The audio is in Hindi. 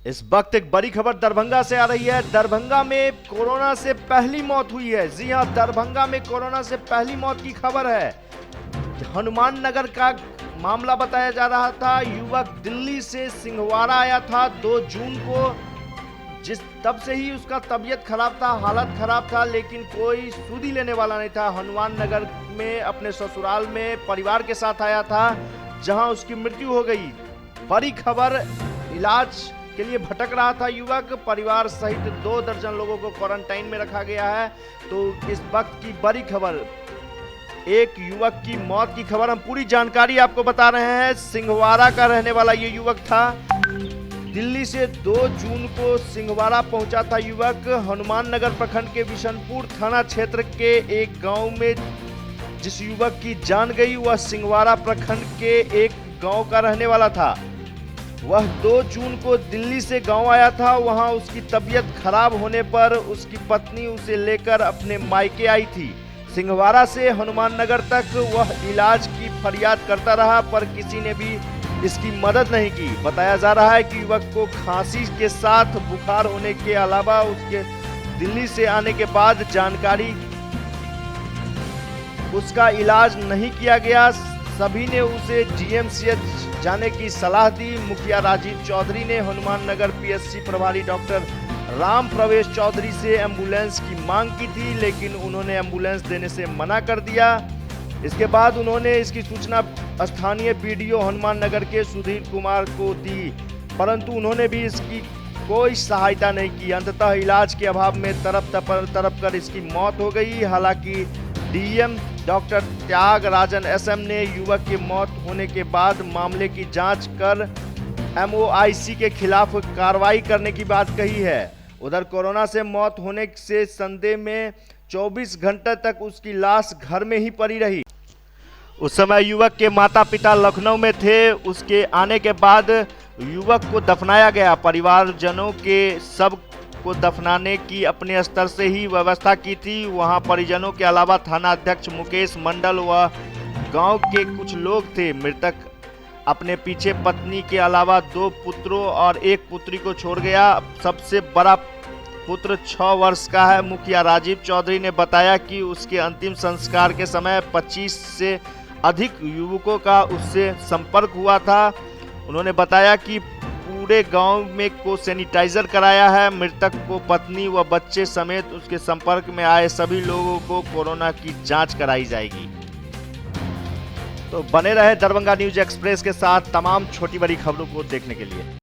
इस वक्त एक बड़ी खबर दरभंगा से आ रही है। दरभंगा में कोरोना से पहली मौत हुई है। जी हां, दरभंगा में कोरोना से पहली मौत की खबर है। हनुमान नगर का मामला बताया जा रहा था। युवक दिल्ली से सिंहवाड़ा आया था 2 जून को। तब से ही उसका तबीयत खराब था, हालत खराब था, लेकिन कोई सुधी लेने वाला नहीं था। हनुमान नगर में अपने ससुराल में परिवार के साथ आया था, जहां उसकी मृत्यु हो गई। बड़ी खबर, इलाज के लिए भटक रहा था युवक। परिवार सहित 2 दर्जन लोगों को क्वारंटाइन में रखा गया है। तो इस वक्त की बड़ी खबर, एक युवक की मौत की खबर। हम पूरी जानकारी आपको बता रहे हैं। सिंहवाड़ा का रहने वाला ये युवक था। दिल्ली से 2 जून को सिंहवाड़ा पहुंचा था युवक। हनुमान नगर प्रखंड के बिशनपुर थाना क्षेत्र के एक गांव में जिस युवक की जान गई, वह सिंहवाड़ा प्रखंड के एक गांव का रहने वाला था। वह 2 जून को दिल्ली से गांव आया था। वहां उसकी तबीयत खराब होने पर उसकी पत्नी उसे लेकर अपने मायके आई थी। सिंहवाड़ा से हनुमान नगर तक वह इलाज की फरियाद करता रहा, पर किसी ने भी इसकी मदद नहीं की। बताया जा रहा है कि युवक को खांसी के साथ बुखार होने के अलावा उसके दिल्ली से आने के बाद जानकारी उसका इलाज नहीं किया गया। सभी ने उसे जीएमसीएच जाने की सलाह दी। मुखिया राजीव चौधरी ने हनुमान नगर पीएचसी प्रभारी डॉक्टर राम प्रवेश चौधरी से एम्बुलेंस की मांग की थी, लेकिन उन्होंने एम्बुलेंस देने से मना कर दिया। इसके बाद उन्होंने इसकी सूचना स्थानीय बीडीओ हनुमान नगर के सुधीर कुमार को दी, परंतु उन्होंने भी इसकी कोई सहायता नहीं की। अंततः इलाज के अभाव में तड़प कर इसकी मौत हो गई। हालांकि डीएम डॉक्टर त्यागराजन एसएम ने युवक की मौत होने के बाद मामले की जांच कर एमओआईसी के खिलाफ कार्रवाई करने की बात कही है। उधर कोरोना से मौत होने से संदेह में 24 घंटे तक उसकी लाश घर में ही पड़ी रही। उस समय युवक के माता पिता लखनऊ में थे। उसके आने के बाद युवक को दफनाया गया। परिवारजनों के सब को दफनाने की अपने स्तर से ही व्यवस्था की थी। वहां परिजनों के अलावा थाना अध्यक्ष मुकेश मंडल व गांव के कुछ लोग थे। मृतक अपने पीछे पत्नी के अलावा 2 पुत्रों और 1 पुत्री को छोड़ गया। सबसे बड़ा पुत्र 6 वर्ष का है। मुखिया राजीव चौधरी ने बताया कि उसके अंतिम संस्कार के समय 25 से अधिक युवकों का उससे संपर्क हुआ था। उन्होंने बताया कि पूरे गांव में को सैनिटाइजर कराया है। मृतक को पत्नी व बच्चे समेत उसके संपर्क में आए सभी लोगों को कोरोना की जांच कराई जाएगी। तो बने रहे दरभंगा न्यूज एक्सप्रेस के साथ तमाम छोटी बड़ी खबरों को देखने के लिए।